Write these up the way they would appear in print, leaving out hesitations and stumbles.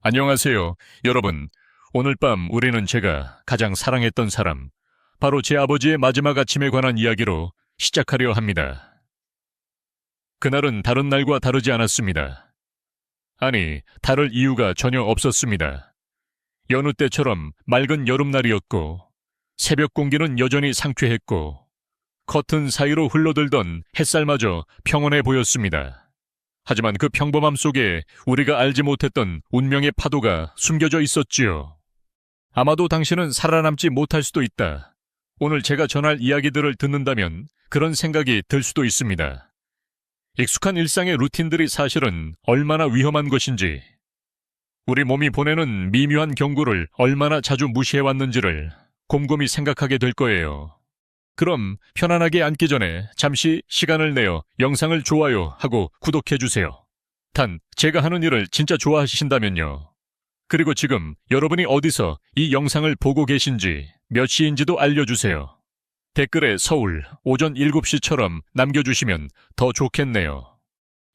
안녕하세요, 여러분. 오늘 밤 우리는 제가 가장 사랑했던 사람, 바로 제 아버지의 마지막 아침에 관한 이야기로 시작하려 합니다. 그날은 다른 날과 다르지 않았습니다. 아니, 다를 이유가 전혀 없었습니다. 여느 때처럼 맑은 여름날이었고, 새벽 공기는 여전히 상쾌했고, 커튼 사이로 흘러들던 햇살마저 평온해 보였습니다. 하지만 그 평범함 속에 우리가 알지 못했던 운명의 파도가 숨겨져 있었지요. 아마도 당신은 살아남지 못할 수도 있다. 오늘 제가 전할 이야기들을 듣는다면 그런 생각이 들 수도 있습니다. 익숙한 일상의 루틴들이 사실은 얼마나 위험한 것인지, 우리 몸이 보내는 미묘한 경고를 얼마나 자주 무시해왔는지를 곰곰이 생각하게 될 거예요. 그럼 편안하게 앉기 전에 잠시 시간을 내어 영상을 좋아요하고 구독해주세요. 단, 제가 하는 일을 진짜 좋아하신다면요. 그리고 지금 여러분이 어디서 이 영상을 보고 계신지, 몇 시인지도 알려주세요. 댓글에 서울 오전 7시처럼 남겨주시면 더 좋겠네요.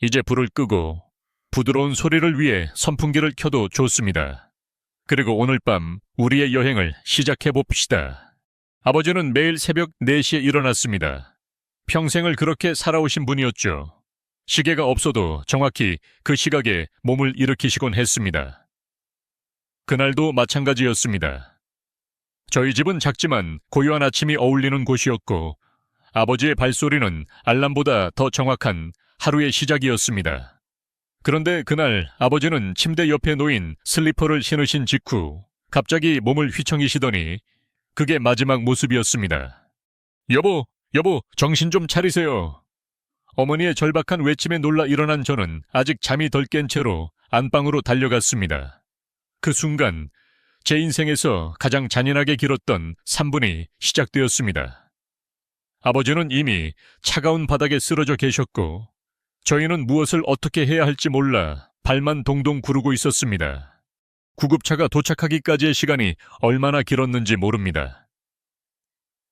이제 불을 끄고 부드러운 소리를 위해 선풍기를 켜도 좋습니다. 그리고 오늘 밤 우리의 여행을 시작해봅시다. 아버지는 매일 새벽 4시에 일어났습니다. 평생을 그렇게 살아오신 분이었죠. 시계가 없어도 정확히 그 시각에 몸을 일으키시곤 했습니다. 그날도 마찬가지였습니다. 저희 집은 작지만 고요한 아침이 어울리는 곳이었고, 아버지의 발소리는 알람보다 더 정확한 하루의 시작이었습니다. 그런데 그날 아버지는 침대 옆에 놓인 슬리퍼를 신으신 직후 갑자기 몸을 휘청이시더니 그게 마지막 모습이었습니다. 여보, 정신 좀 차리세요. 어머니의 절박한 외침에 놀라 일어난 저는 아직 잠이 덜 깬 채로 안방으로 달려갔습니다. 그 순간 제 인생에서 가장 잔인하게 길었던 3분이 시작되었습니다. 아버지는 이미 차가운 바닥에 쓰러져 계셨고, 저희는 무엇을 어떻게 해야 할지 몰라 발만 동동 구르고 있었습니다. 구급차가 도착하기까지의 시간이 얼마나 길었는지 모릅니다.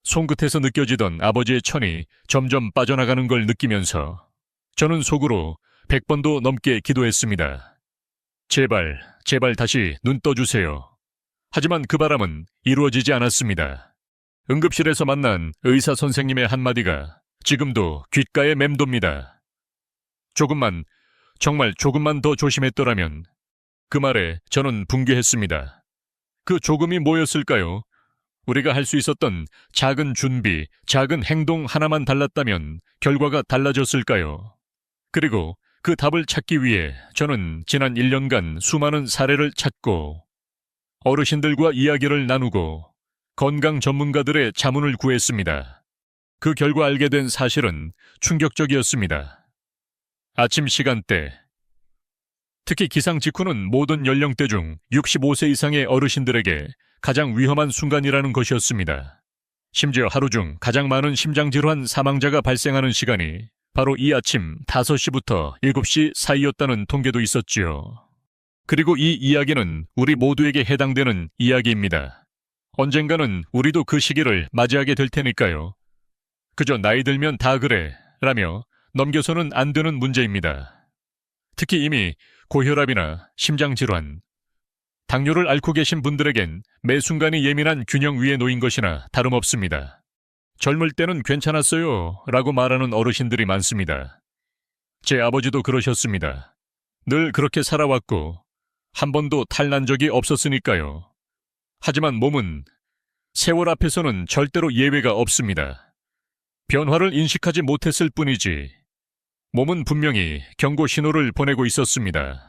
손끝에서 느껴지던 아버지의 천이 점점 빠져나가는 걸 느끼면서 저는 속으로 100번도 넘게 기도했습니다. 제발 다시 눈 떠주세요. 하지만 그 바람은 이루어지지 않았습니다. 응급실에서 만난 의사 선생님의 한마디가 지금도 귓가에 맴돕니다. 정말 조금만 더 조심했더라면. 그 말에 저는 붕괴했습니다. 그 조금이 뭐였을까요? 우리가 할 수 있었던 작은 준비, 작은 행동 하나만 달랐다면 결과가 달라졌을까요? 그리고 그 답을 찾기 위해 저는 지난 1년간 수많은 사례를 찾고, 어르신들과 이야기를 나누고, 건강 전문가들의 자문을 구했습니다. 그 결과 알게 된 사실은 충격적이었습니다. 아침 시간대, 특히 기상 직후는 모든 연령대 중 65세 이상의 어르신들에게 가장 위험한 순간이라는 것이었습니다. 심지어 하루 중 가장 많은 심장질환 사망자가 발생하는 시간이 바로 이 아침 5시부터 7시 사이였다는 통계도 있었지요. 그리고 이 이야기는 우리 모두에게 해당되는 이야기입니다. 언젠가는 우리도 그 시기를 맞이하게 될 테니까요. 그저 나이 들면 다 그래 라며 넘겨서는 안 되는 문제입니다. 특히 이미 고혈압이나 심장질환, 당뇨를 앓고 계신 분들에겐 매 순간이 예민한 균형 위에 놓인 것이나 다름없습니다. 젊을 때는 괜찮았어요 라고 말하는 어르신들이 많습니다. 제 아버지도 그러셨습니다. 늘 그렇게 살아왔고 한 번도 탈난 적이 없었으니까요. 하지만 몸은 세월 앞에서는 절대로 예외가 없습니다. 변화를 인식하지 못했을 뿐이지 몸은 분명히 경고 신호를 보내고 있었습니다.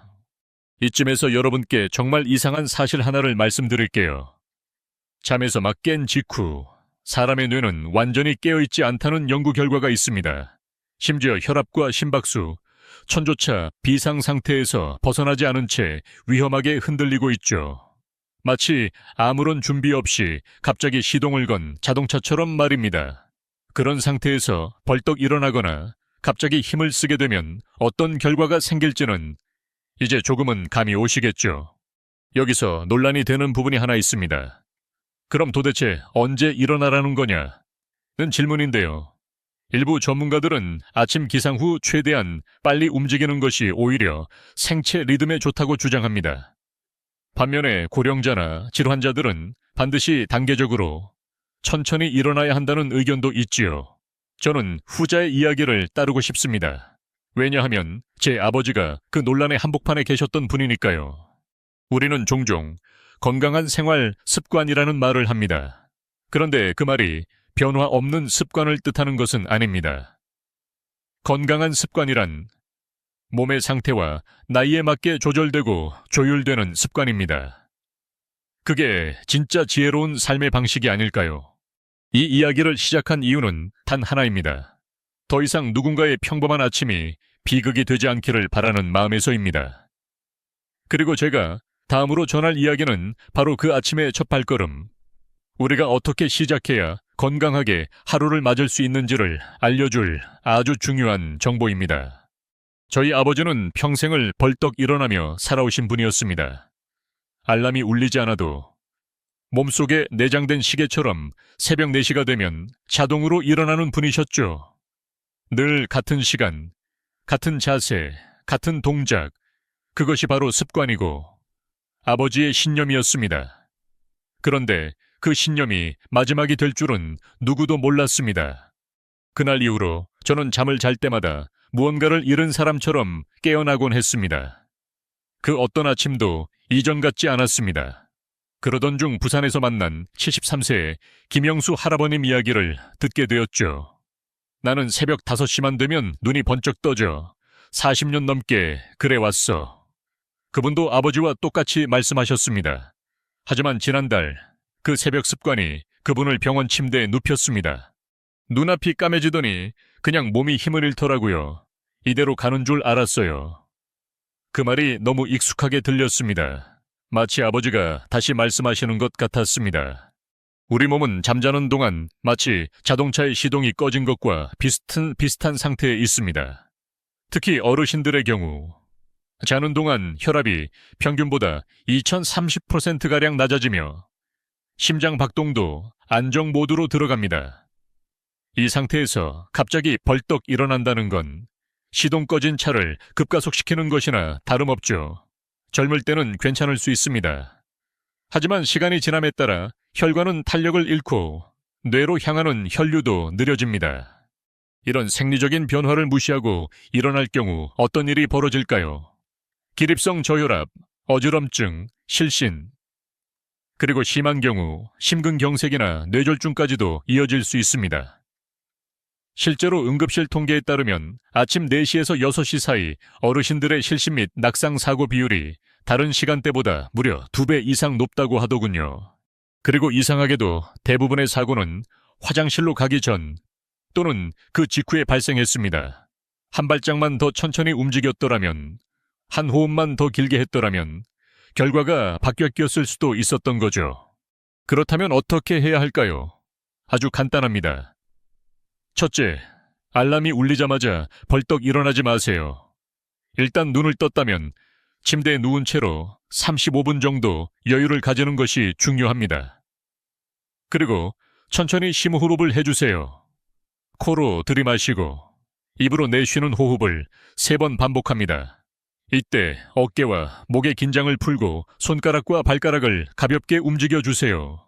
이쯤에서 여러분께 정말 이상한 사실 하나를 말씀드릴게요. 잠에서 막 깬 직후 사람의 뇌는 완전히 깨어있지 않다는 연구 결과가 있습니다. 심지어 혈압과 심박수, 천조차 비상 상태에서 벗어나지 않은 채 위험하게 흔들리고 있죠. 마치 아무런 준비 없이 갑자기 시동을 건 자동차처럼 말입니다. 그런 상태에서 벌떡 일어나거나 갑자기 힘을 쓰게 되면 어떤 결과가 생길지는 이제 조금은 감이 오시겠죠. 여기서 논란이 되는 부분이 하나 있습니다. 그럼 도대체 언제 일어나라는 거냐는 질문인데요. 일부 전문가들은 아침 기상 후 최대한 빨리 움직이는 것이 오히려 생체 리듬에 좋다고 주장합니다. 반면에 고령자나 질환자들은 반드시 단계적으로 천천히 일어나야 한다는 의견도 있지요. 저는 후자의 이야기를 따르고 싶습니다. 왜냐하면 제 아버지가 그 논란의 한복판에 계셨던 분이니까요. 우리는 종종 건강한 생활 습관이라는 말을 합니다. 그런데 그 말이 변화 없는 습관을 뜻하는 것은 아닙니다. 건강한 습관이란 몸의 상태와 나이에 맞게 조절되고 조율되는 습관입니다. 그게 진짜 지혜로운 삶의 방식이 아닐까요? 이 이야기를 시작한 이유는 단 하나입니다. 더 이상 누군가의 평범한 아침이 비극이 되지 않기를 바라는 마음에서입니다. 그리고 제가 다음으로 전할 이야기는 바로 그 아침의 첫 발걸음, 우리가 어떻게 시작해야 건강하게 하루를 맞을 수 있는지를 알려줄 아주 중요한 정보입니다. 저희 아버지는 평생을 벌떡 일어나며 살아오신 분이었습니다. 알람이 울리지 않아도 몸속에 내장된 시계처럼 새벽 4시가 되면 자동으로 일어나는 분이셨죠. 늘 같은 시간, 같은 자세, 같은 동작, 그것이 바로 습관이고 아버지의 신념이었습니다. 그런데 그 신념이 마지막이 될 줄은 누구도 몰랐습니다. 그날 이후로 저는 잠을 잘 때마다 무언가를 잃은 사람처럼 깨어나곤 했습니다. 그 어떤 아침도 이전 같지 않았습니다. 그러던 중 부산에서 만난 73세의 김영수 할아버님 이야기를 듣게 되었죠. 나는 새벽 5시만 되면 눈이 번쩍 떠져 40년 넘게 그래 왔어. 그분도 아버지와 똑같이 말씀하셨습니다. 하지만 지난달 그 새벽 습관이 그분을 병원 침대에 눕혔습니다. 눈앞이 까매지더니 그냥 몸이 힘을 잃더라고요. 이대로 가는 줄 알았어요. 그 말이 너무 익숙하게 들렸습니다. 마치 아버지가 다시 말씀하시는 것 같았습니다. 우리 몸은 잠자는 동안 마치 자동차의 시동이 꺼진 것과 비슷한 상태에 있습니다. 특히 어르신들의 경우 자는 동안 혈압이 평균보다 2030%가량 낮아지며 심장 박동도 안정 모드로 들어갑니다. 이 상태에서 갑자기 벌떡 일어난다는 건 시동 꺼진 차를 급가속시키는 것이나 다름없죠. 젊을 때는 괜찮을 수 있습니다. 하지만 시간이 지남에 따라 혈관은 탄력을 잃고 뇌로 향하는 혈류도 느려집니다. 이런 생리적인 변화를 무시하고 일어날 경우 어떤 일이 벌어질까요? 기립성 저혈압, 어지럼증, 실신, 그리고 심한 경우 심근경색이나 뇌졸중까지도 이어질 수 있습니다. 실제로 응급실 통계에 따르면 아침 4시에서 6시 사이 어르신들의 실신 및 낙상 사고 비율이 다른 시간대보다 무려 2배 이상 높다고 하더군요. 그리고 이상하게도 대부분의 사고는 화장실로 가기 전 또는 그 직후에 발생했습니다. 한 발짝만 더 천천히 움직였더라면, 한 호흡만 더 길게 했더라면 결과가 바뀌었을 수도 있었던 거죠. 그렇다면 어떻게 해야 할까요? 아주 간단합니다. 첫째, 알람이 울리자마자 벌떡 일어나지 마세요. 일단 눈을 떴다면 침대에 누운 채로 35분 정도 여유를 가지는 것이 중요합니다. 그리고 천천히 심호흡을 해주세요. 코로 들이마시고 입으로 내쉬는 호흡을 3번 반복합니다. 이때 어깨와 목의 긴장을 풀고 손가락과 발가락을 가볍게 움직여주세요.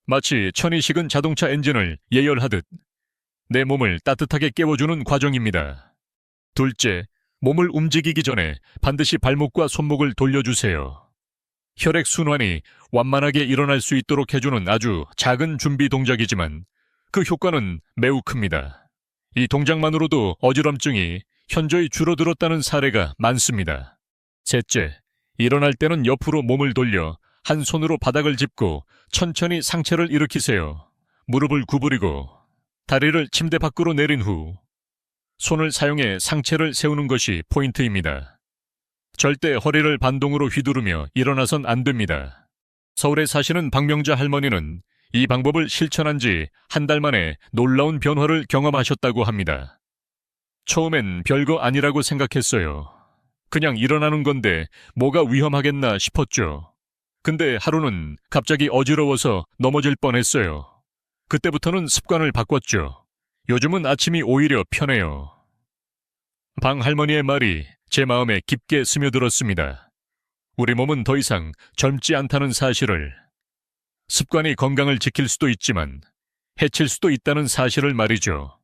마치 천이 식은 자동차 엔진을 예열하듯 내 몸을 따뜻하게 깨워주는 과정입니다. 둘째, 몸을 움직이기 전에 반드시 발목과 손목을 돌려주세요. 혈액순환이 완만하게 일어날 수 있도록 해주는 아주 작은 준비 동작이지만 그 효과는 매우 큽니다. 이 동작만으로도 어지럼증이 현저히 줄어들었다는 사례가 많습니다. 셋째, 일어날 때는 옆으로 몸을 돌려 한 손으로 바닥을 짚고 천천히 상체를 일으키세요. 무릎을 구부리고 다리를 침대 밖으로 내린 후 손을 사용해 상체를 세우는 것이 포인트입니다. 절대 허리를 반동으로 휘두르며 일어나선 안 됩니다. 서울에 사시는 박명자 할머니는 이 방법을 실천한 지 한 달 만에 놀라운 변화를 경험하셨다고 합니다. 처음엔 별거 아니라고 생각했어요. 그냥 일어나는 건데 뭐가 위험하겠나 싶었죠. 근데 하루는 갑자기 어지러워서 넘어질 뻔했어요. 그때부터는 습관을 바꿨죠. 요즘은 아침이 오히려 편해요. 방 할머니의 말이 제 마음에 깊게 스며들었습니다. 우리 몸은 더 이상 젊지 않다는 사실을, 습관이 건강을 지킬 수도 있지만 해칠 수도 있다는 사실을 말이죠.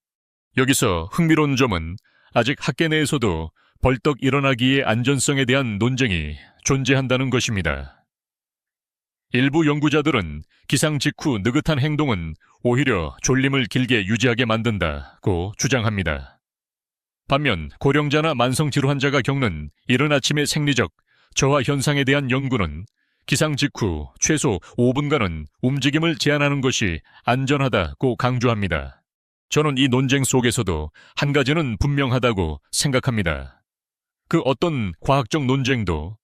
여기서 흥미로운 점은 아직 학계 내에서도 벌떡 일어나기의 안전성에 대한 논쟁이 존재한다는 것입니다. 일부 연구자들은 기상 직후 느긋한 행동은 오히려 졸림을 길게 유지하게 만든다고 주장합니다. 반면 고령자나 만성질환 환자가 겪는 이른 아침의 생리적 저하 현상에 대한 연구는 기상 직후 최소 5분간은 움직임을 제한하는 것이 안전하다고 강조합니다. 저는 이 논쟁 속에서도 한 가지는 분명하다고 생각합니다. 그 어떤 과학적 논쟁도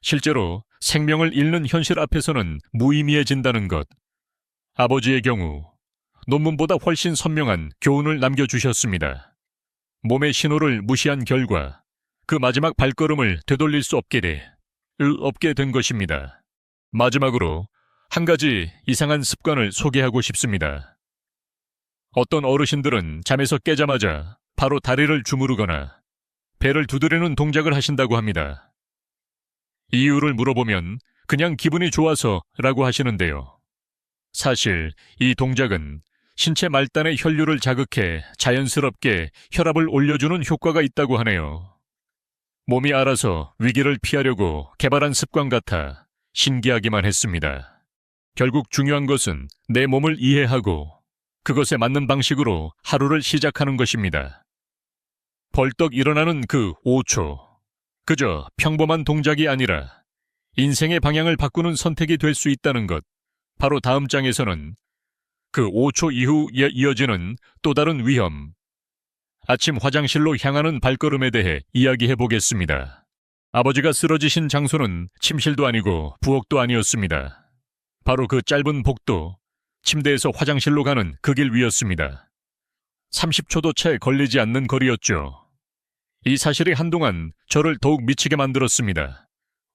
실제로 생명을 잃는 현실 앞에서는 무의미해진다는 것. 아버지의 경우 논문보다 훨씬 선명한 교훈을 남겨주셨습니다. 몸의 신호를 무시한 결과 그 마지막 발걸음을 되돌릴 수 없게 된 것입니다. 마지막으로 한 가지 이상한 습관을 소개하고 싶습니다. 어떤 어르신들은 잠에서 깨자마자 바로 다리를 주무르거나 배를 두드리는 동작을 하신다고 합니다. 이유를 물어보면 그냥 기분이 좋아서라고 하시는데요. 사실 이 동작은 신체 말단의 혈류를 자극해 자연스럽게 혈압을 올려주는 효과가 있다고 하네요. 몸이 알아서 위기를 피하려고 개발한 습관 같아 신기하기만 했습니다. 결국 중요한 것은 내 몸을 이해하고 그것에 맞는 방식으로 하루를 시작하는 것입니다. 벌떡 일어나는 그 5초. 그저 평범한 동작이 아니라 인생의 방향을 바꾸는 선택이 될 수 있다는 것. 바로 다음 장에서는 그 5초 이후에 이어지는 또 다른 위험. 아침 화장실로 향하는 발걸음에 대해 이야기해 보겠습니다. 아버지가 쓰러지신 장소는 침실도 아니고 부엌도 아니었습니다. 바로 그 짧은 복도, 침대에서 화장실로 가는 그 길 위였습니다. 30초도 채 걸리지 않는 거리였죠. 이 사실이 한동안 저를 더욱 미치게 만들었습니다.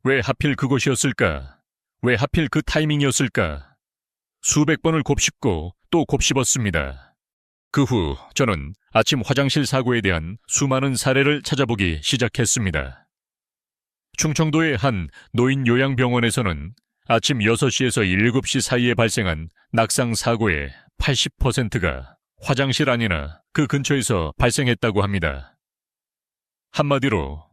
왜 하필 그곳이었을까? 왜 하필 그 타이밍이었을까? 수백 번을 곱씹고 또 곱씹었습니다. 그 후 저는 아침 화장실 사고에 대한 수많은 사례를 찾아보기 시작했습니다. 충청도의 한 노인 요양병원에서는 아침 6시에서 7시 사이에 발생한 낙상 사고의 80%가 화장실 안이나 그 근처에서 발생했다고 합니다. 한마디로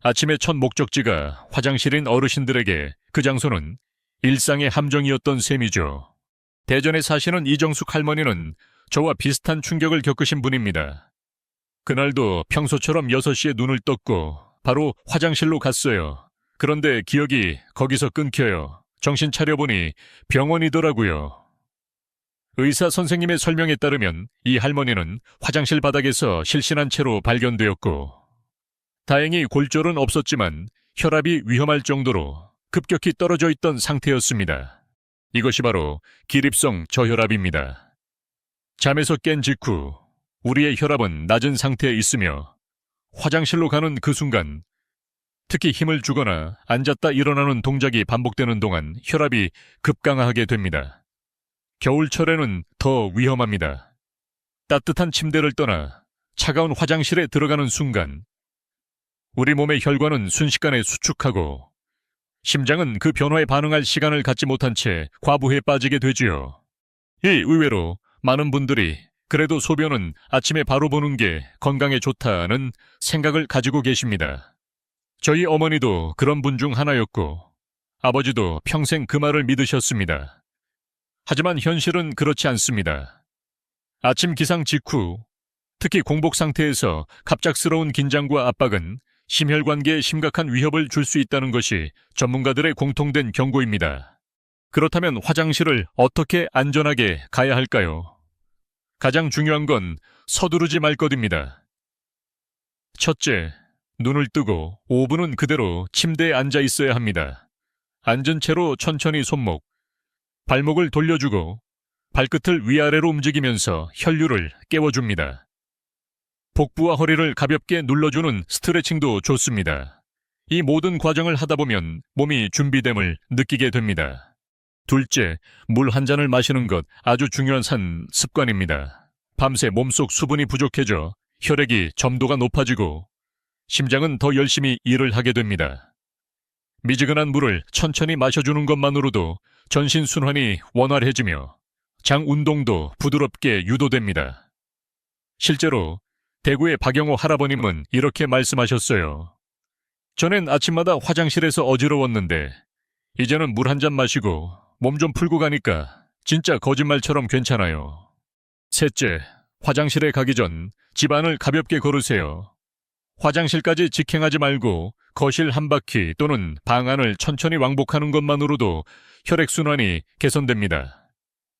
아침의 첫 목적지가 화장실인 어르신들에게 그 장소는 일상의 함정이었던 셈이죠. 대전에 사시는 이정숙 할머니는 저와 비슷한 충격을 겪으신 분입니다. 그날도 평소처럼 6시에 눈을 떴고 바로 화장실로 갔어요. 그런데 기억이 거기서 끊겨요. 정신 차려보니 병원이더라고요. 의사 선생님의 설명에 따르면 이 할머니는 화장실 바닥에서 실신한 채로 발견되었고 다행히 골절은 없었지만 혈압이 위험할 정도로 급격히 떨어져 있던 상태였습니다. 이것이 바로 기립성 저혈압입니다. 잠에서 깬 직후 우리의 혈압은 낮은 상태에 있으며 화장실로 가는 그 순간 특히 힘을 주거나 앉았다 일어나는 동작이 반복되는 동안 혈압이 급강하게 됩니다. 겨울철에는 더 위험합니다. 따뜻한 침대를 떠나 차가운 화장실에 들어가는 순간 우리 몸의 혈관은 순식간에 수축하고 심장은 그 변화에 반응할 시간을 갖지 못한 채 과부에 빠지게 되지요. 이 의외로 많은 분들이 그래도 소변은 아침에 바로 보는 게 건강에 좋다는 생각을 가지고 계십니다. 저희 어머니도 그런 분 중 하나였고 아버지도 평생 그 말을 믿으셨습니다. 하지만 현실은 그렇지 않습니다. 아침 기상 직후, 특히 공복 상태에서 갑작스러운 긴장과 압박은 심혈관계에 심각한 위협을 줄 수 있다는 것이 전문가들의 공통된 경고입니다. 그렇다면 화장실을 어떻게 안전하게 가야 할까요? 가장 중요한 건 서두르지 말 것입니다. 첫째, 눈을 뜨고 5분은 그대로 침대에 앉아 있어야 합니다. 앉은 채로 천천히 손목, 발목을 돌려주고 발끝을 위아래로 움직이면서 혈류를 깨워줍니다. 복부와 허리를 가볍게 눌러주는 스트레칭도 좋습니다. 이 모든 과정을 하다 보면 몸이 준비됨을 느끼게 됩니다. 둘째, 물 한 잔을 마시는 것 아주 중요한 습관입니다. 밤새 몸속 수분이 부족해져 혈액이 점도가 높아지고 심장은 더 열심히 일을 하게 됩니다. 미지근한 물을 천천히 마셔주는 것만으로도 전신 순환이 원활해지며 장 운동도 부드럽게 유도됩니다. 실제로 대구의 박영호 할아버님은 이렇게 말씀하셨어요. 전엔 아침마다 화장실에서 어지러웠는데 이제는 물 한 잔 마시고 몸 좀 풀고 가니까 진짜 거짓말처럼 괜찮아요. 셋째, 화장실에 가기 전 집안을 가볍게 걸으세요. 화장실까지 직행하지 말고 거실 한 바퀴 또는 방 안을 천천히 왕복하는 것만으로도 혈액순환이 개선됩니다.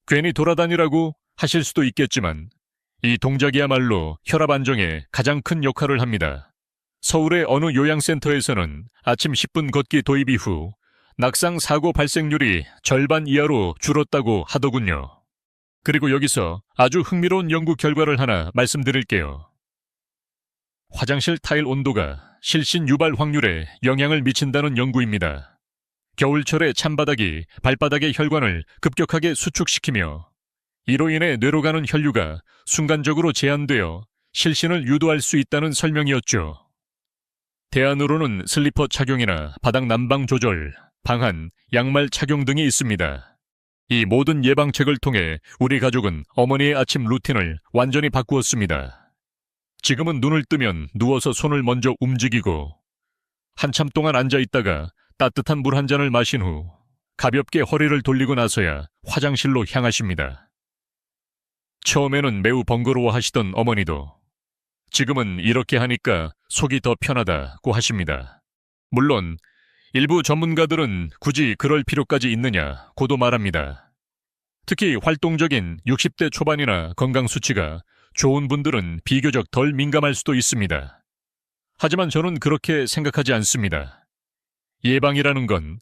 괜히 돌아다니라고 하실 수도 있겠지만 이 동작이야말로 혈압 안정에 가장 큰 역할을 합니다. 서울의 어느 요양센터에서는 아침 10분 걷기 도입 이후 낙상 사고 발생률이 절반 이하로 줄었다고 하더군요. 그리고 여기서 아주 흥미로운 연구 결과를 하나 말씀드릴게요. 화장실 타일 온도가 실신 유발 확률에 영향을 미친다는 연구입니다. 겨울철에 찬바닥이 발바닥의 혈관을 급격하게 수축시키며 이로 인해 뇌로 가는 혈류가 순간적으로 제한되어 실신을 유도할 수 있다는 설명이었죠. 대안으로는 슬리퍼 착용이나 바닥 난방 조절, 방한, 양말 착용 등이 있습니다. 이 모든 예방책을 통해 우리 가족은 어머니의 아침 루틴을 완전히 바꾸었습니다. 지금은 눈을 뜨면 누워서 손을 먼저 움직이고 한참 동안 앉아 있다가 따뜻한 물 한 잔을 마신 후 가볍게 허리를 돌리고 나서야 화장실로 향하십니다. 처음에는 매우 번거로워하시던 어머니도 지금은 이렇게 하니까 속이 더 편하다고 하십니다. 물론 일부 전문가들은 굳이 그럴 필요까지 있느냐고도 말합니다. 특히 활동적인 60대 초반이나 건강 수치가 좋은 분들은 비교적 덜 민감할 수도 있습니다. 하지만 저는 그렇게 생각하지 않습니다. 예방이라는 건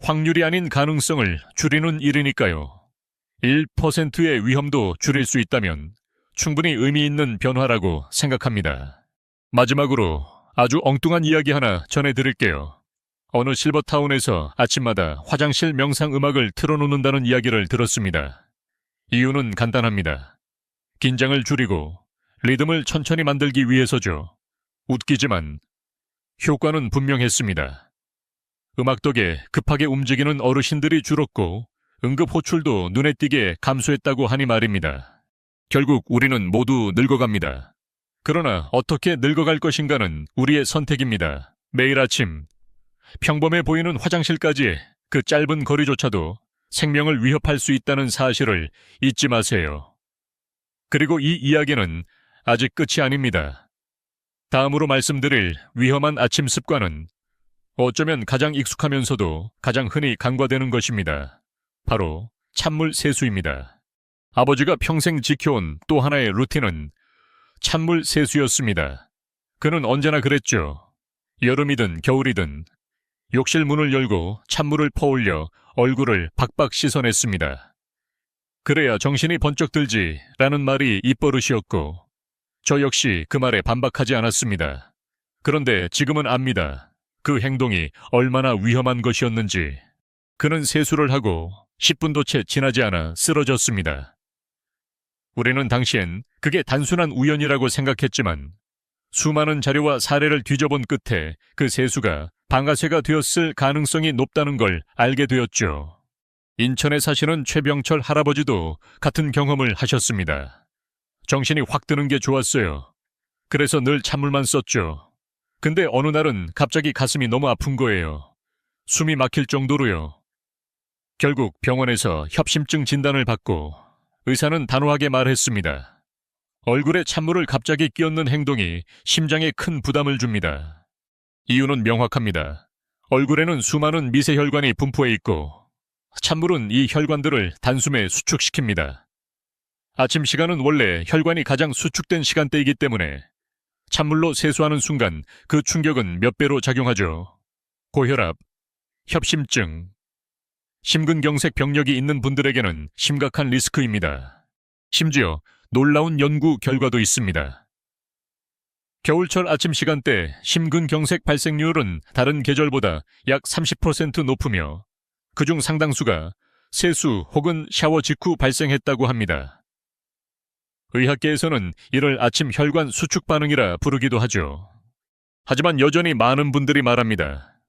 확률이 아닌 가능성을 줄이는 일이니까요. 1%의 위험도 줄일 수 있다면 충분히 의미 있는 변화라고 생각합니다. 마지막으로 아주 엉뚱한 이야기 하나 전해드릴게요. 어느 실버타운에서 아침마다 화장실 명상 음악을 틀어놓는다는 이야기를 들었습니다. 이유는 간단합니다. 긴장을 줄이고 리듬을 천천히 만들기 위해서죠. 웃기지만 효과는 분명했습니다. 음악 덕에 급하게 움직이는 어르신들이 줄었고 응급 호출도 눈에 띄게 감소했다고 하니 말입니다. 결국 우리는 모두 늙어갑니다. 그러나 어떻게 늙어갈 것인가는 우리의 선택입니다. 매일 아침 평범해 보이는 화장실까지 그 짧은 거리조차도 생명을 위협할 수 있다는 사실을 잊지 마세요. 그리고 이 이야기는 아직 끝이 아닙니다. 다음으로 말씀드릴 위험한 아침 습관은 어쩌면 가장 익숙하면서도 가장 흔히 간과되는 것입니다. 바로 찬물 세수입니다. 아버지가 평생 지켜온 또 하나의 루틴은 찬물 세수였습니다. 그는 언제나 그랬죠. 여름이든 겨울이든 욕실 문을 열고 찬물을 퍼올려 얼굴을 박박 씻어냈습니다. 그래야 정신이 번쩍 들지라는 말이 입버릇이었고 저 역시 그 말에 반박하지 않았습니다. 그런데 지금은 압니다. 그 행동이 얼마나 위험한 것이었는지. 그는 세수를 하고 10분도 채 지나지 않아 쓰러졌습니다. 우리는 당시엔 그게 단순한 우연이라고 생각했지만 수많은 자료와 사례를 뒤져본 끝에 그 세수가 방아쇠가 되었을 가능성이 높다는 걸 알게 되었죠. 인천에 사시는 최병철 할아버지도 같은 경험을 하셨습니다. 정신이 확 드는 게 좋았어요. 그래서 늘 찬물만 썼죠. 근데 어느 날은 갑자기 가슴이 너무 아픈 거예요. 숨이 막힐 정도로요. 결국 병원에서 협심증 진단을 받고 의사는 단호하게 말했습니다. 얼굴에 찬물을 갑자기 끼얹는 행동이 심장에 큰 부담을 줍니다. 이유는 명확합니다. 얼굴에는 수많은 미세혈관이 분포해 있고 찬물은 이 혈관들을 단숨에 수축시킵니다. 아침 시간은 원래 혈관이 가장 수축된 시간대이기 때문에 찬물로 세수하는 순간 그 충격은 몇 배로 작용하죠. 고혈압, 협심증, 심근경색 병력이 있는 분들에게는 심각한 리스크입니다. 심지어 놀라운 연구 결과도 있습니다. 겨울철 아침 시간대 심근경색 발생률은 다른 계절보다 약 30% 높으며 그중 상당수가 세수 혹은 샤워 직후 발생했다고 합니다. 의학계에서는 이를 아침 혈관 수축 반응이라 부르기도 하죠. 하지만 여전히 많은 분들이 말합니다.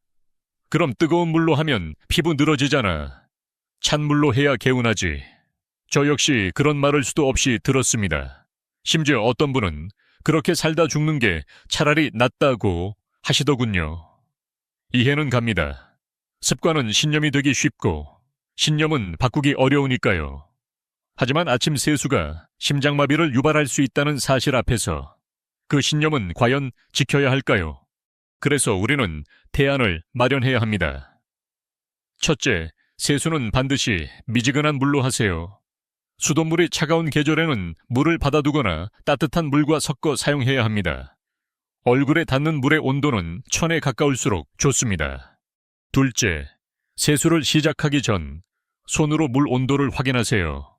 그럼 뜨거운 물로 하면 피부 늘어지잖아. 찬물로 해야 개운하지. 저 역시 그런 말을 수도 없이 들었습니다. 심지어 어떤 분은 그렇게 살다 죽는 게 차라리 낫다고 하시더군요. 이해는 갑니다. 습관은 신념이 되기 쉽고 신념은 바꾸기 어려우니까요. 하지만 아침 세수가 심장마비를 유발할 수 있다는 사실 앞에서 그 신념은 과연 지켜야 할까요? 그래서 우리는 대안을 마련해야 합니다. 첫째, 세수는 반드시 미지근한 물로 하세요. 수돗물이 차가운 계절에는 물을 받아두거나 따뜻한 물과 섞어 사용해야 합니다. 얼굴에 닿는 물의 온도는 1000에 가까울수록 좋습니다. 둘째, 세수를 시작하기 전 손으로 물 온도를 확인하세요.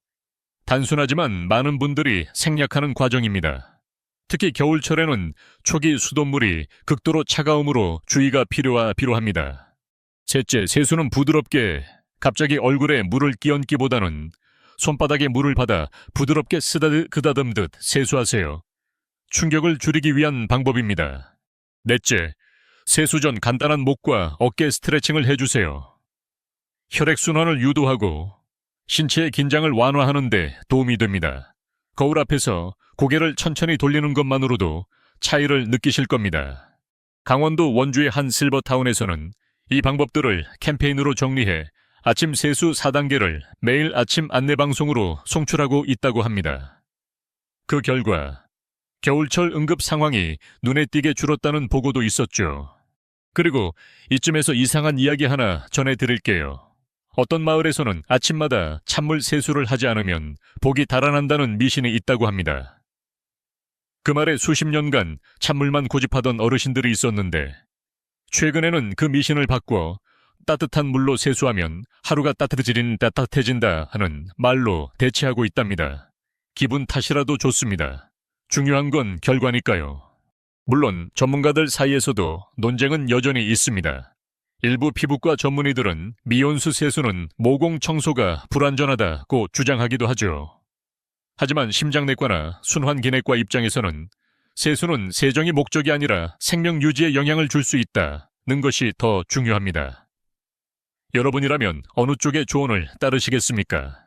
단순하지만 많은 분들이 생략하는 과정입니다. 특히 겨울철에는 초기 수돗물이 극도로 차가움으로 주의가 필요합니다. 셋째, 세수는 부드럽게 갑자기 얼굴에 물을 끼얹기보다는 손바닥에 물을 받아 부드럽게 쓰다듬듯 세수하세요. 충격을 줄이기 위한 방법입니다. 넷째, 세수 전 간단한 목과 어깨 스트레칭을 해주세요. 혈액순환을 유도하고 신체의 긴장을 완화하는 데 도움이 됩니다. 거울 앞에서 고개를 천천히 돌리는 것만으로도 차이를 느끼실 겁니다. 강원도 원주의 한 실버타운에서는 이 방법들을 캠페인으로 정리해 아침 세수 4단계를 매일 아침 안내방송으로 송출하고 있다고 합니다. 그 결과 겨울철 응급 상황이 눈에 띄게 줄었다는 보고도 있었죠. 그리고 이쯤에서 이상한 이야기 하나 전해드릴게요. 어떤 마을에서는 아침마다 찬물 세수를 하지 않으면 복이 달아난다는 미신이 있다고 합니다. 그 말에 수십 년간 찬물만 고집하던 어르신들이 있었는데 최근에는 그 미신을 바꿔 따뜻한 물로 세수하면 하루가 따뜻해진다 하는 말로 대체하고 있답니다. 기분 탓이라도 좋습니다. 중요한 건 결과니까요. 물론 전문가들 사이에서도 논쟁은 여전히 있습니다. 일부 피부과 전문의들은 미온수 세수는 모공 청소가 불안전하다고 주장하기도 하죠. 하지만 심장내과나 순환기내과 입장에서는 세수는 세정이 목적이 아니라 생명 유지에 영향을 줄 수 있다는 것이 더 중요합니다. 여러분이라면 어느 쪽의 조언을 따르시겠습니까?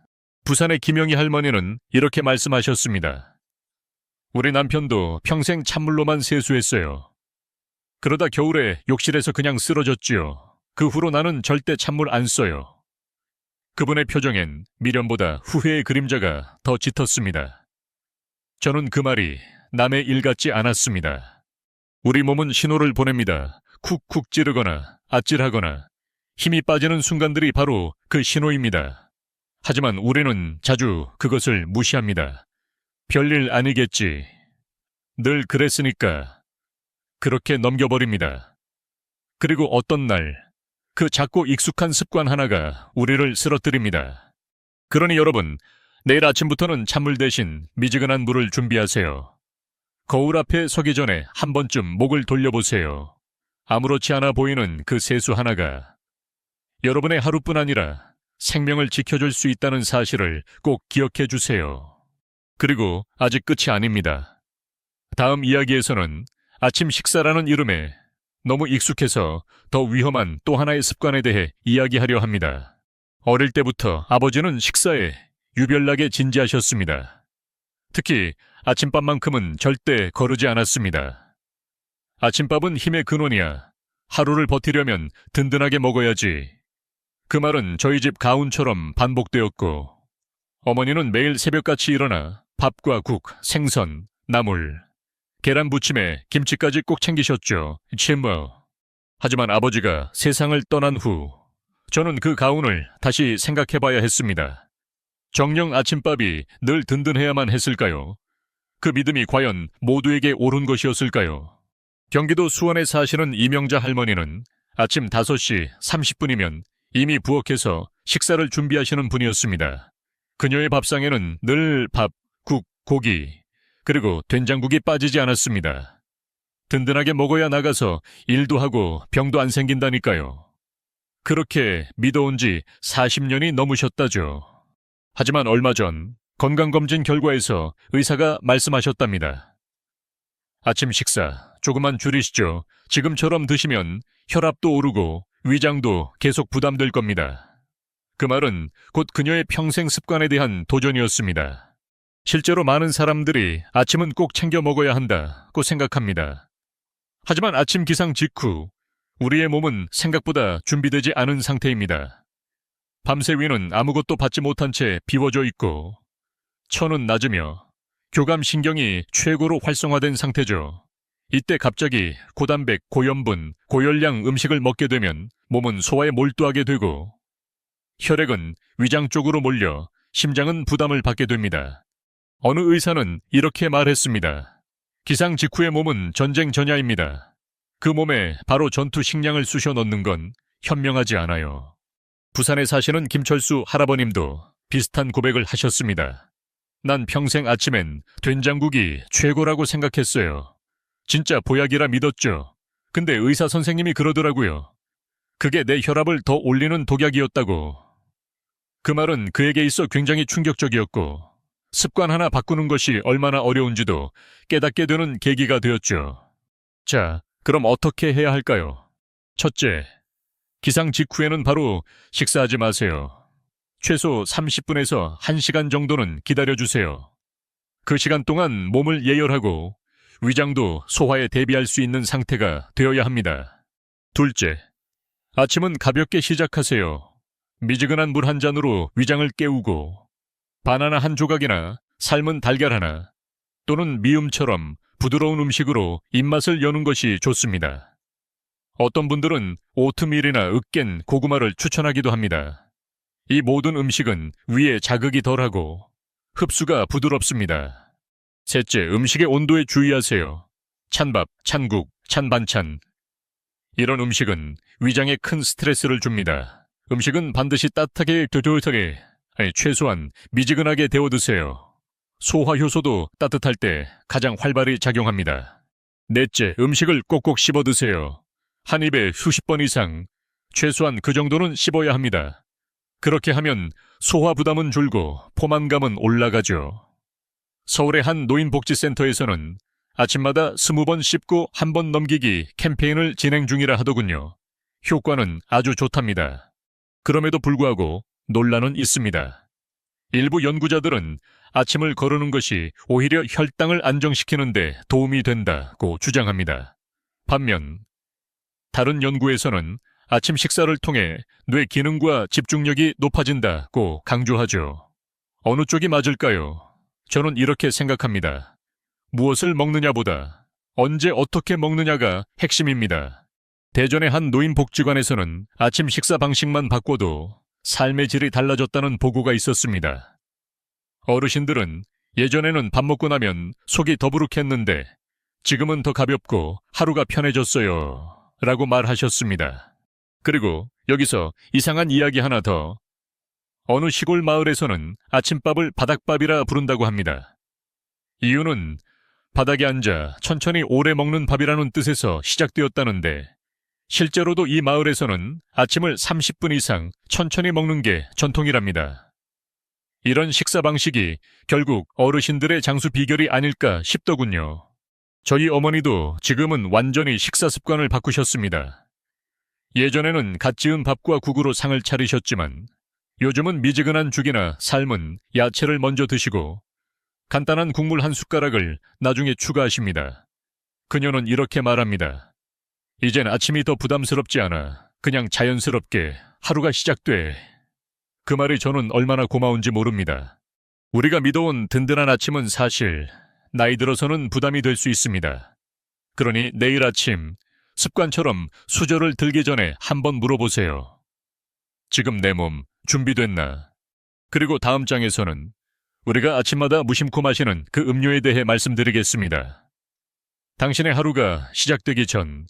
부산의 김영희 할머니는 이렇게 말씀하셨습니다. 우리 남편도 평생 찬물로만 세수했어요. 그러다 겨울에 욕실에서 그냥 쓰러졌지요. 그 후로 나는 절대 찬물 안 써요. 그분의 표정엔 미련보다 후회의 그림자가 더 짙었습니다. 저는 그 말이 남의 일 같지 않았습니다. 우리 몸은 신호를 보냅니다. 쿡쿡 찌르거나 아찔하거나 힘이 빠지는 순간들이 바로 그 신호입니다. 하지만 우리는 자주 그것을 무시합니다. 별일 아니겠지. 늘 그랬으니까. 그렇게 넘겨버립니다. 그리고 어떤 날, 그 작고 익숙한 습관 하나가 우리를 쓰러뜨립니다. 그러니 여러분, 내일 아침부터는 찬물 대신 미지근한 물을 준비하세요. 거울 앞에 서기 전에 한 번쯤 목을 돌려보세요. 아무렇지 않아 보이는 그 세수 하나가 여러분의 하루뿐 아니라 생명을 지켜줄 수 있다는 사실을 꼭 기억해 주세요. 그리고 아직 끝이 아닙니다. 다음 이야기에서는 아침 식사라는 이름에 너무 익숙해서 더 위험한 또 하나의 습관에 대해 이야기하려 합니다. 어릴 때부터 아버지는 식사에 유별나게 진지하셨습니다. 특히 아침밥만큼은 절대 거르지 않았습니다. 아침밥은 힘의 근원이야. 하루를 버티려면 든든하게 먹어야지. 그 말은 저희 집 가훈처럼 반복되었고 어머니는 매일 새벽같이 일어나 밥과 국, 생선, 나물, 계란 부침에 김치까지 꼭 챙기셨죠. 하지만 아버지가 세상을 떠난 후 저는 그 가훈을 다시 생각해봐야 했습니다. 정령 아침밥이 늘 든든해야만 했을까요? 그 믿음이 과연 모두에게 옳은 것이었을까요? 경기도 수원에 사시는 이명자 할머니는 아침 5시 30분이면 이미 부엌에서 식사를 준비하시는 분이었습니다. 그녀의 밥상에는 늘 밥, 국, 고기, 그리고 된장국이 빠지지 않았습니다. 든든하게 먹어야 나가서 일도 하고 병도 안 생긴다니까요. 그렇게 믿어온 지 40년이 넘으셨다죠. 하지만 얼마 전 건강검진 결과에서 의사가 말씀하셨답니다. 아침 식사 조금만 줄이시죠. 지금처럼 드시면 혈압도 오르고 위장도 계속 부담될 겁니다. 그 말은 곧 그녀의 평생 습관에 대한 도전이었습니다. 실제로 많은 사람들이 아침은 꼭 챙겨 먹어야 한다고 생각합니다. 하지만 아침 기상 직후 우리의 몸은 생각보다 준비되지 않은 상태입니다. 밤새 위는 아무것도 받지 못한 채 비워져 있고 천은 낮으며 교감신경이 최고로 활성화된 상태죠. 이때 갑자기 고단백, 고염분, 고열량 음식을 먹게 되면 몸은 소화에 몰두하게 되고 혈액은 위장 쪽으로 몰려 심장은 부담을 받게 됩니다. 어느 의사는 이렇게 말했습니다. 기상 직후의 몸은 전쟁 전야입니다. 그 몸에 바로 전투 식량을 쑤셔 넣는 건 현명하지 않아요. 부산에 사시는 김철수 할아버님도 비슷한 고백을 하셨습니다. 난 평생 아침엔 된장국이 최고라고 생각했어요. 진짜 보약이라 믿었죠. 근데 의사 선생님이 그러더라고요. 그게 내 혈압을 더 올리는 독약이었다고. 그 말은 그에게 있어 굉장히 충격적이었고 습관 하나 바꾸는 것이 얼마나 어려운지도 깨닫게 되는 계기가 되었죠. 자, 그럼 어떻게 해야 할까요? 첫째, 기상 직후에는 바로 식사하지 마세요. 최소 30분에서 1시간 정도는 기다려주세요. 그 시간 동안 몸을 예열하고 위장도 소화에 대비할 수 있는 상태가 되어야 합니다. 둘째, 아침은 가볍게 시작하세요. 미지근한 물 한 잔으로 위장을 깨우고 바나나 한 조각이나 삶은 달걀 하나 또는 미음처럼 부드러운 음식으로 입맛을 여는 것이 좋습니다. 어떤 분들은 오트밀이나 으깬 고구마를 추천하기도 합니다. 이 모든 음식은 위에 자극이 덜하고 흡수가 부드럽습니다. 셋째, 음식의 온도에 주의하세요. 찬밥, 찬국, 찬반찬. 이런 음식은 위장에 큰 스트레스를 줍니다. 음식은 반드시 따뜻하게 최소한 미지근하게 데워 드세요. 소화 효소도 따뜻할 때 가장 활발히 작용합니다. 넷째, 음식을 꼭꼭 씹어 드세요. 한 입에 수십 번 이상, 최소한 그 정도는 씹어야 합니다. 그렇게 하면 소화 부담은 줄고 포만감은 올라가죠. 서울의 한 노인복지센터에서는 아침마다 20번 씹고 1번 넘기기 캠페인을 진행 중이라 하더군요. 효과는 아주 좋답니다. 그럼에도 불구하고 논란은 있습니다. 일부 연구자들은 아침을 거르는 것이 오히려 혈당을 안정시키는 데 도움이 된다고 주장합니다. 반면 다른 연구에서는 아침 식사를 통해 뇌 기능과 집중력이 높아진다고 강조하죠. 어느 쪽이 맞을까요? 저는 이렇게 생각합니다. 무엇을 먹느냐보다 언제 어떻게 먹느냐가 핵심입니다. 대전의 한 노인복지관에서는 아침 식사 방식만 바꿔도 삶의 질이 달라졌다는 보고가 있었습니다. 어르신들은 예전에는 밥 먹고 나면 속이 더부룩했는데 지금은 더 가볍고 하루가 편해졌어요. 라고 말하셨습니다. 그리고 여기서 이상한 이야기 하나 더. 어느 시골 마을에서는 아침밥을 바닥밥이라 부른다고 합니다. 이유는 바닥에 앉아 천천히 오래 먹는 밥이라는 뜻에서 시작되었다는데 실제로도 이 마을에서는 아침을 30분 이상 천천히 먹는 게 전통이랍니다. 이런 식사 방식이 결국 어르신들의 장수 비결이 아닐까 싶더군요. 저희 어머니도 지금은 완전히 식사 습관을 바꾸셨습니다. 예전에는 갓 지은 밥과 국으로 상을 차리셨지만 요즘은 미지근한 죽이나 삶은 야채를 먼저 드시고 간단한 국물 한 숟가락을 나중에 추가하십니다. 그녀는 이렇게 말합니다. 이젠 아침이 더 부담스럽지 않아. 그냥 자연스럽게 하루가 시작돼. 그 말이 저는 얼마나 고마운지 모릅니다. 우리가 믿어온 든든한 아침은 사실 나이 들어서는 부담이 될 수 있습니다. 그러니 내일 아침 습관처럼 수저를 들기 전에 한번 물어보세요. 지금 내 몸 준비됐나? 그리고 다음 장에서는 우리가 아침마다 무심코 마시는 그 음료에 대해 말씀드리겠습니다. 당신의 하루가 시작되기 전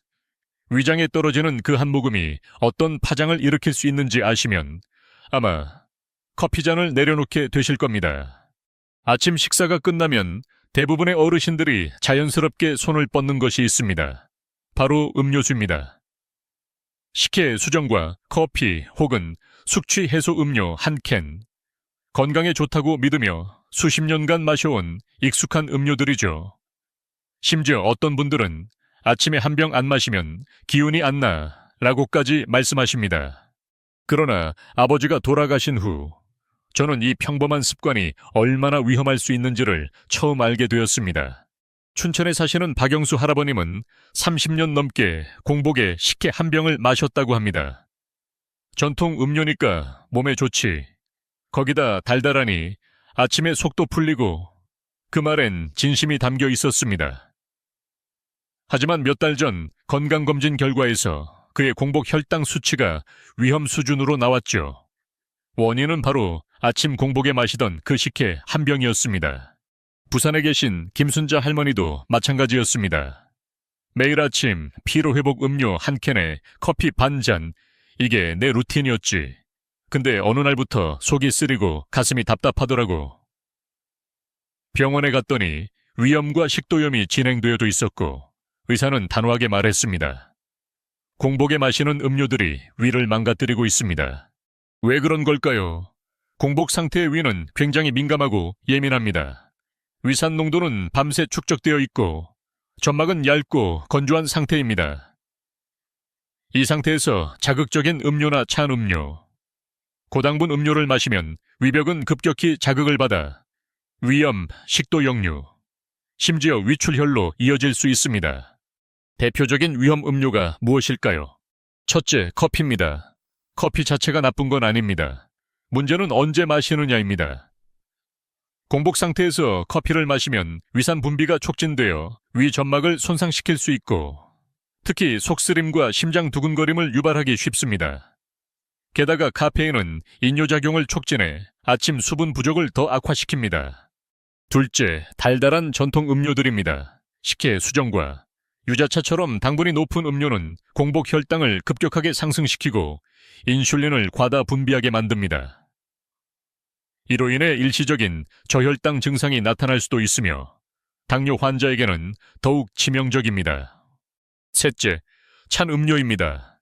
위장에 떨어지는 그 한 모금이 어떤 파장을 일으킬 수 있는지 아시면 아마 커피잔을 내려놓게 되실 겁니다. 아침 식사가 끝나면 대부분의 어르신들이 자연스럽게 손을 뻗는 것이 있습니다. 바로 음료수입니다. 식혜 수정과 커피 혹은 숙취 해소 음료 한 캔. 건강에 좋다고 믿으며 수십 년간 마셔온 익숙한 음료들이죠. 심지어 어떤 분들은 아침에 한 병 안 마시면 기운이 안 나 라고까지 말씀하십니다. 그러나 아버지가 돌아가신 후 저는 이 평범한 습관이 얼마나 위험할 수 있는지를 처음 알게 되었습니다. 춘천에 사시는 박영수 할아버님은 30년 넘게 공복에 식혜 한 병을 마셨다고 합니다. 전통 음료니까 몸에 좋지. 거기다 달달하니 아침에 속도 풀리고, 그 말엔 진심이 담겨 있었습니다. 하지만 몇 달 전 건강검진 결과에서 그의 공복 혈당 수치가 위험 수준으로 나왔죠. 원인은 바로 아침 공복에 마시던 그 식혜 한 병이었습니다. 부산에 계신 김순자 할머니도 마찬가지였습니다. 매일 아침 피로회복 음료 한 캔에 커피 반 잔, 이게 내 루틴이었지. 근데 어느 날부터 속이 쓰리고 가슴이 답답하더라고. 병원에 갔더니 위염과 식도염이 진행되어도 있었고, 의사는 단호하게 말했습니다. 공복에 마시는 음료들이 위를 망가뜨리고 있습니다. 왜 그런 걸까요? 공복 상태의 위는 굉장히 민감하고 예민합니다. 위산 농도는 밤새 축적되어 있고 점막은 얇고 건조한 상태입니다. 이 상태에서 자극적인 음료나 찬 음료, 고당분 음료를 마시면 위벽은 급격히 자극을 받아 위염, 식도 역류, 심지어 위출혈로 이어질 수 있습니다. 대표적인 위험 음료가 무엇일까요? 첫째, 커피입니다. 커피 자체가 나쁜 건 아닙니다. 문제는 언제 마시느냐입니다. 공복 상태에서 커피를 마시면 위산 분비가 촉진되어 위 점막을 손상시킬 수 있고, 특히 속쓰림과 심장 두근거림을 유발하기 쉽습니다. 게다가 카페인은 이뇨작용을 촉진해 아침 수분 부족을 더 악화시킵니다. 둘째, 달달한 전통 음료들입니다. 식혜, 수정과 유자차처럼 당분이 높은 음료는 공복 혈당을 급격하게 상승시키고 인슐린을 과다 분비하게 만듭니다. 이로 인해 일시적인 저혈당 증상이 나타날 수도 있으며 당뇨 환자에게는 더욱 치명적입니다. 셋째, 찬 음료입니다.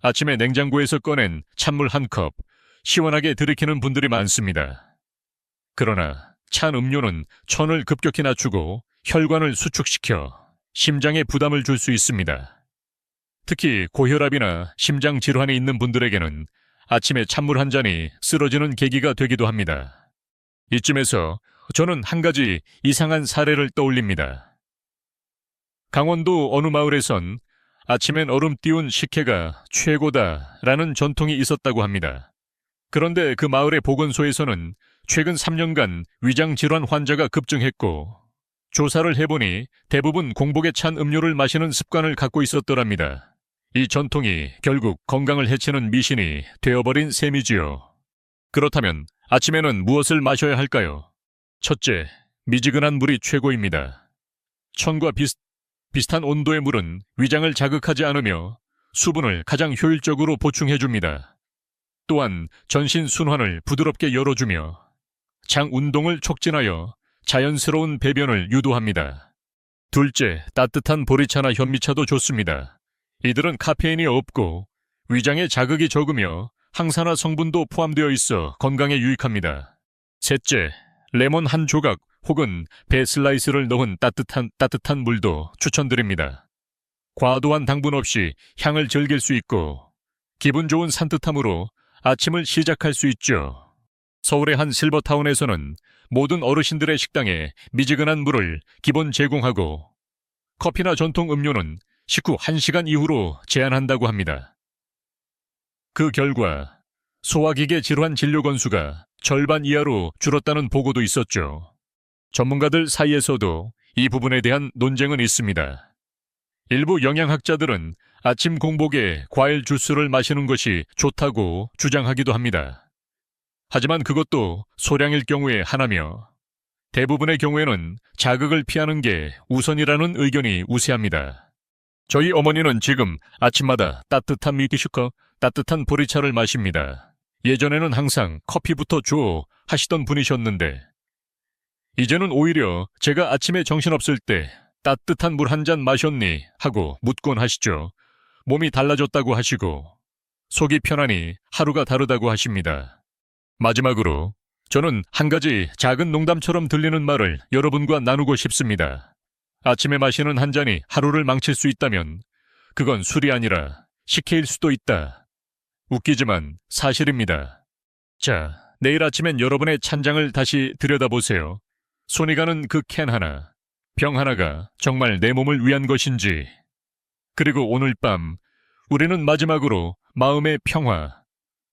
아침에 냉장고에서 꺼낸 찬물 한 컵, 시원하게 들이키는 분들이 많습니다. 그러나 찬 음료는 천을 급격히 낮추고 혈관을 수축시켜 심장에 부담을 줄 수 있습니다. 특히 고혈압이나 심장 질환이 있는 분들에게는 아침에 찬물 한 잔이 쓰러지는 계기가 되기도 합니다. 이쯤에서 저는 한 가지 이상한 사례를 떠올립니다. 강원도 어느 마을에선 아침엔 얼음 띄운 식혜가 최고다라는 전통이 있었다고 합니다. 그런데 그 마을의 보건소에서는 최근 3년간 위장 질환 환자가 급증했고, 조사를 해보니 대부분 공복에 찬 음료를 마시는 습관을 갖고 있었더랍니다. 이 전통이 결국 건강을 해치는 미신이 되어버린 셈이지요. 그렇다면 아침에는 무엇을 마셔야 할까요? 첫째, 미지근한 물이 최고입니다. 천과 비슷한 온도의 물은 위장을 자극하지 않으며 수분을 가장 효율적으로 보충해줍니다. 또한 전신 순환을 부드럽게 열어주며 장 운동을 촉진하여 자연스러운 배변을 유도합니다. 둘째, 따뜻한 보리차나 현미차도 좋습니다. 이들은 카페인이 없고 위장에 자극이 적으며 항산화 성분도 포함되어 있어 건강에 유익합니다. 셋째, 레몬 한 조각 혹은 배 슬라이스를 넣은 따뜻한 물도 추천드립니다. 과도한 당분 없이 향을 즐길 수 있고 기분 좋은 산뜻함으로 아침을 시작할 수 있죠. 서울의 한 실버타운에서는 모든 어르신들의 식당에 미지근한 물을 기본 제공하고 커피나 전통 음료는 식후 1시간 이후로 제한한다고 합니다. 그 결과 소화기계 질환 진료 건수가 절반 이하로 줄었다는 보고도 있었죠. 전문가들 사이에서도 이 부분에 대한 논쟁은 있습니다. 일부 영양학자들은 아침 공복에 과일 주스를 마시는 것이 좋다고 주장하기도 합니다. 하지만 그것도 소량일 경우에 하나며 대부분의 경우에는 자극을 피하는 게 우선이라는 의견이 우세합니다. 저희 어머니는 지금 아침마다 따뜻한 밀크슈커, 따뜻한 보리차를 마십니다. 예전에는 항상 커피부터 줘 하시던 분이셨는데 이제는 오히려 제가 아침에 정신없을 때 따뜻한 물 한 잔 마셨니? 하고 묻곤 하시죠. 몸이 달라졌다고 하시고 속이 편하니 하루가 다르다고 하십니다. 마지막으로 저는 한 가지 작은 농담처럼 들리는 말을 여러분과 나누고 싶습니다. 아침에 마시는 한 잔이 하루를 망칠 수 있다면 그건 술이 아니라 식혜일 수도 있다. 웃기지만 사실입니다. 자, 내일 아침엔 여러분의 찬장을 다시 들여다보세요. 손이 가는 그 캔 하나, 병 하나가 정말 내 몸을 위한 것인지. 그리고 오늘 밤 우리는 마지막으로 마음의 평화,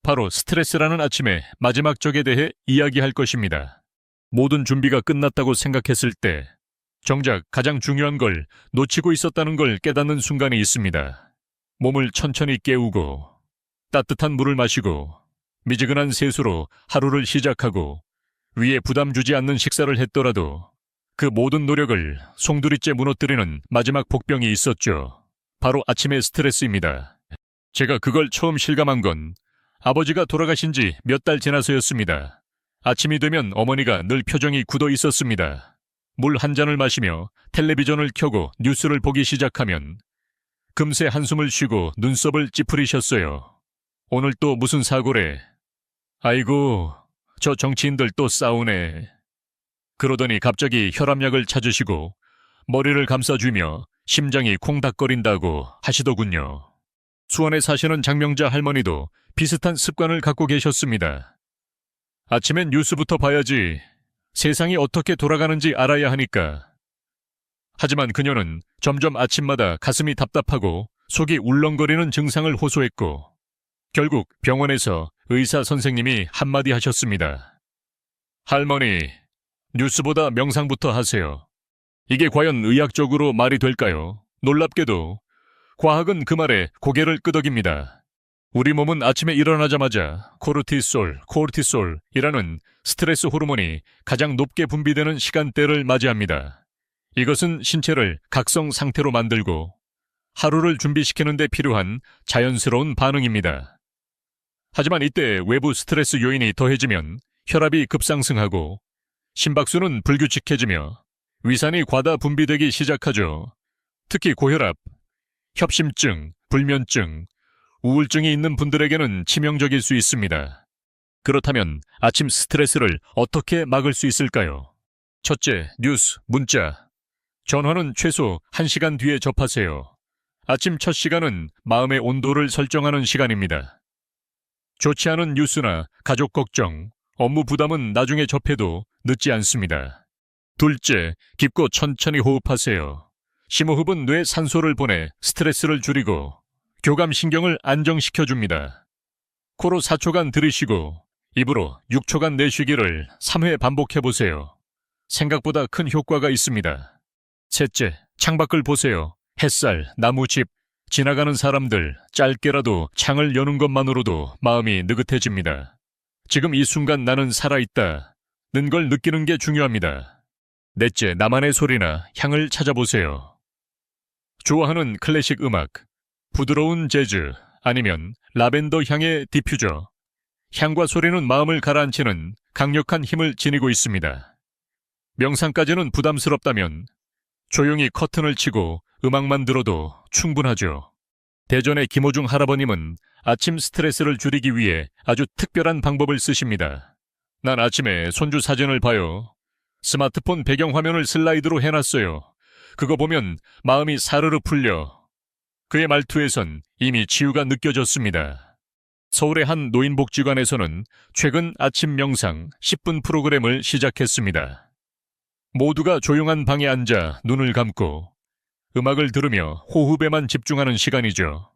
바로 스트레스라는 아침의 마지막 적에 대해 이야기할 것입니다. 모든 준비가 끝났다고 생각했을 때 정작 가장 중요한 걸 놓치고 있었다는 걸 깨닫는 순간이 있습니다. 몸을 천천히 깨우고 따뜻한 물을 마시고 미지근한 세수로 하루를 시작하고 위에 부담 주지 않는 식사를 했더라도 그 모든 노력을 송두리째 무너뜨리는 마지막 복병이 있었죠. 바로 아침의 스트레스입니다. 제가 그걸 처음 실감한 건 아버지가 돌아가신 지 몇 달 지나서였습니다. 아침이 되면 어머니가 늘 표정이 굳어 있었습니다. 물 한 잔을 마시며 텔레비전을 켜고 뉴스를 보기 시작하면 금세 한숨을 쉬고 눈썹을 찌푸리셨어요. 오늘 또 무슨 사고래? 아이고, 저 정치인들 또 싸우네. 그러더니 갑자기 혈압약을 찾으시고 머리를 감싸주며 심장이 콩닥거린다고 하시더군요. 수원에 사시는 장명자 할머니도 비슷한 습관을 갖고 계셨습니다. 아침엔 뉴스부터 봐야지 세상이 어떻게 돌아가는지 알아야 하니까. 하지만 그녀는 점점 아침마다 가슴이 답답하고 속이 울렁거리는 증상을 호소했고 결국 병원에서 의사 선생님이 한마디 하셨습니다. 할머니, 뉴스보다 명상부터 하세요. 이게 과연 의학적으로 말이 될까요? 놀랍게도 과학은 그 말에 고개를 끄덕입니다. 우리 몸은 아침에 일어나자마자 코르티솔이라는 스트레스 호르몬이 가장 높게 분비되는 시간대를 맞이합니다. 이것은 신체를 각성 상태로 만들고 하루를 준비시키는 데 필요한 자연스러운 반응입니다. 하지만 이때 외부 스트레스 요인이 더해지면 혈압이 급상승하고 심박수는 불규칙해지며 위산이 과다 분비되기 시작하죠. 특히 고혈압, 협심증, 불면증, 우울증이 있는 분들에게는 치명적일 수 있습니다. 그렇다면 아침 스트레스를 어떻게 막을 수 있을까요? 첫째, 뉴스, 문자. 전화는 최소 1시간 뒤에 접하세요. 아침 첫 시간은 마음의 온도를 설정하는 시간입니다. 좋지 않은 뉴스나 가족 걱정, 업무 부담은 나중에 접해도 늦지 않습니다. 둘째, 깊고 천천히 호흡하세요. 심호흡은 뇌에 산소를 보내 스트레스를 줄이고 교감신경을 안정시켜줍니다. 코로 4초간 들이쉬고 입으로 6초간 내쉬기를 3회 반복해보세요. 생각보다 큰 효과가 있습니다. 셋째, 창밖을 보세요. 햇살, 나무집, 지나가는 사람들, 짧게라도 창을 여는 것만으로도 마음이 느긋해집니다. 지금 이 순간 나는 살아있다. 는 걸 느끼는 게 중요합니다. 넷째, 나만의 소리나 향을 찾아보세요. 좋아하는 클래식 음악, 부드러운 재즈, 아니면 라벤더 향의 디퓨저. 향과 소리는 마음을 가라앉히는 강력한 힘을 지니고 있습니다. 명상까지는 부담스럽다면 조용히 커튼을 치고 음악만 들어도 충분하죠. 대전의 김호중 할아버님은 아침 스트레스를 줄이기 위해 아주 특별한 방법을 쓰십니다. 난 아침에 손주 사진을 봐요. 스마트폰 배경화면을 슬라이드로 해놨어요. 그거 보면 마음이 사르르 풀려. 그의 말투에선 이미 치유가 느껴졌습니다. 서울의 한 노인복지관에서는 최근 아침 명상 10분 프로그램을 시작했습니다. 모두가 조용한 방에 앉아 눈을 감고 음악을 들으며 호흡에만 집중하는 시간이죠.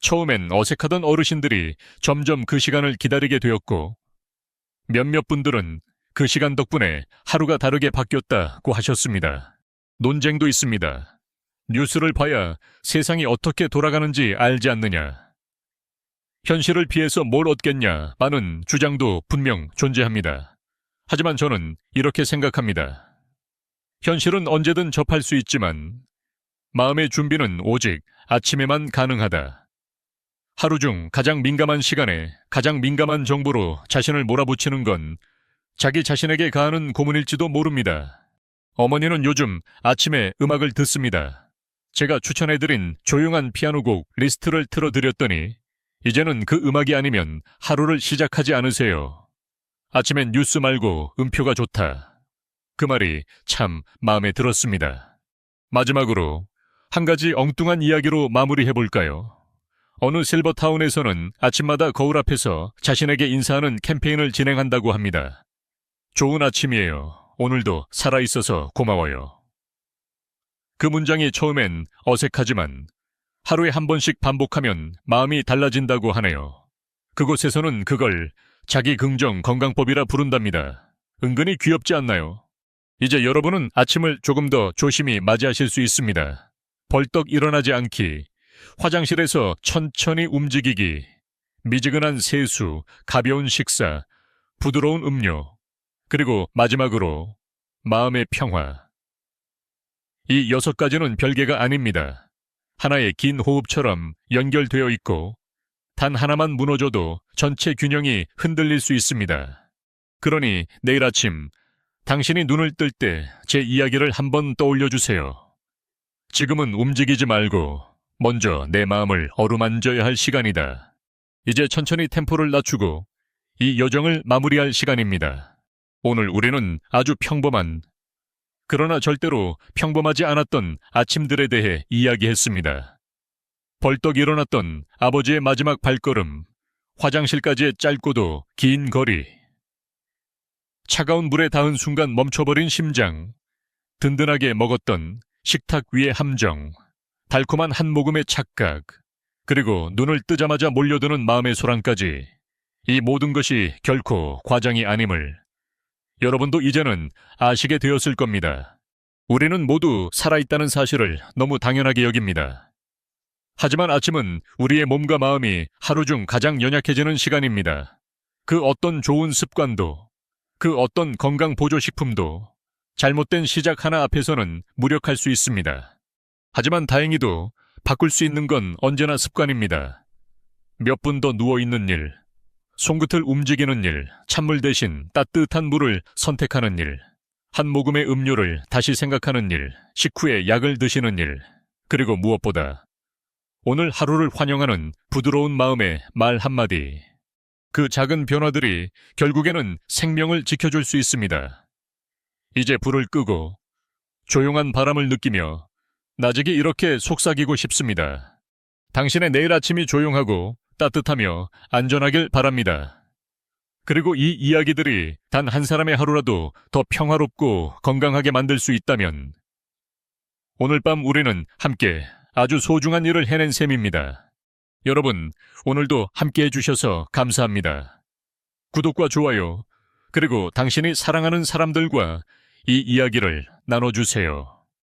처음엔 어색하던 어르신들이 점점 그 시간을 기다리게 되었고 몇몇 분들은 그 시간 덕분에 하루가 다르게 바뀌었다고 하셨습니다. 논쟁도 있습니다. 뉴스를 봐야 세상이 어떻게 돌아가는지 알지 않느냐. 현실을 피해서 뭘 얻겠냐라는 주장도 분명 존재합니다. 하지만 저는 이렇게 생각합니다. 현실은 언제든 접할 수 있지만 마음의 준비는 오직 아침에만 가능하다. 하루 중 가장 민감한 시간에 가장 민감한 정보로 자신을 몰아붙이는 건 자기 자신에게 가하는 고문일지도 모릅니다. 어머니는 요즘 아침에 음악을 듣습니다. 제가 추천해드린 조용한 피아노 곡 리스트를 틀어드렸더니 이제는 그 음악이 아니면 하루를 시작하지 않으세요. 아침엔 뉴스 말고 음표가 좋다. 그 말이 참 마음에 들었습니다. 마지막으로 한 가지 엉뚱한 이야기로 마무리해볼까요? 어느 실버타운에서는 아침마다 거울 앞에서 자신에게 인사하는 캠페인을 진행한다고 합니다. 좋은 아침이에요. 오늘도 살아있어서 고마워요. 그 문장이 처음엔 어색하지만 하루에 한 번씩 반복하면 마음이 달라진다고 하네요. 그곳에서는 그걸 자기 긍정 건강법이라 부른답니다. 은근히 귀엽지 않나요? 이제 여러분은 아침을 조금 더 조심히 맞이하실 수 있습니다. 벌떡 일어나지 않기, 화장실에서 천천히 움직이기, 미지근한 세수, 가벼운 식사, 부드러운 음료, 그리고 마지막으로 마음의 평화. 이 6가지는 별개가 아닙니다. 하나의 긴 호흡처럼 연결되어 있고 단 하나만 무너져도 전체 균형이 흔들릴 수 있습니다. 그러니 내일 아침 당신이 눈을 뜰 때 제 이야기를 한번 떠올려 주세요. 지금은 움직이지 말고 먼저 내 마음을 어루만져야 할 시간이다. 이제 천천히 템포를 낮추고 이 여정을 마무리할 시간입니다. 오늘 우리는 아주 평범한, 그러나 절대로 평범하지 않았던 아침들에 대해 이야기했습니다. 벌떡 일어났던 아버지의 마지막 발걸음, 화장실까지의 짧고도 긴 거리, 차가운 물에 닿은 순간 멈춰버린 심장, 든든하게 먹었던 식탁 위의 함정, 달콤한 한 모금의 착각, 그리고 눈을 뜨자마자 몰려드는 마음의 소란까지, 이 모든 것이 결코 과장이 아님을 여러분도 이제는 아시게 되었을 겁니다. 우리는 모두 살아있다는 사실을 너무 당연하게 여깁니다. 하지만 아침은 우리의 몸과 마음이 하루 중 가장 연약해지는 시간입니다. 그 어떤 좋은 습관도, 그 어떤 건강 보조식품도 잘못된 시작 하나 앞에서는 무력할 수 있습니다. 하지만 다행히도 바꿀 수 있는 건 언제나 습관입니다. 몇 분 더 누워있는 일, 손끝을 움직이는 일, 찬물 대신 따뜻한 물을 선택하는 일, 한 모금의 음료를 다시 생각하는 일, 식후에 약을 드시는 일, 그리고 무엇보다 오늘 하루를 환영하는 부드러운 마음의 말 한마디. 그 작은 변화들이 결국에는 생명을 지켜줄 수 있습니다. 이제 불을 끄고 조용한 바람을 느끼며 나직이 이렇게 속삭이고 싶습니다. 당신의 내일 아침이 조용하고 따뜻하며 안전하길 바랍니다. 그리고 이 이야기들이 단 한 사람의 하루라도 더 평화롭고 건강하게 만들 수 있다면 오늘 밤 우리는 함께 아주 소중한 일을 해낸 셈입니다. 여러분, 오늘도 함께 해주셔서 감사합니다. 구독과 좋아요, 그리고 당신이 사랑하는 사람들과 이 이야기를 나눠주세요.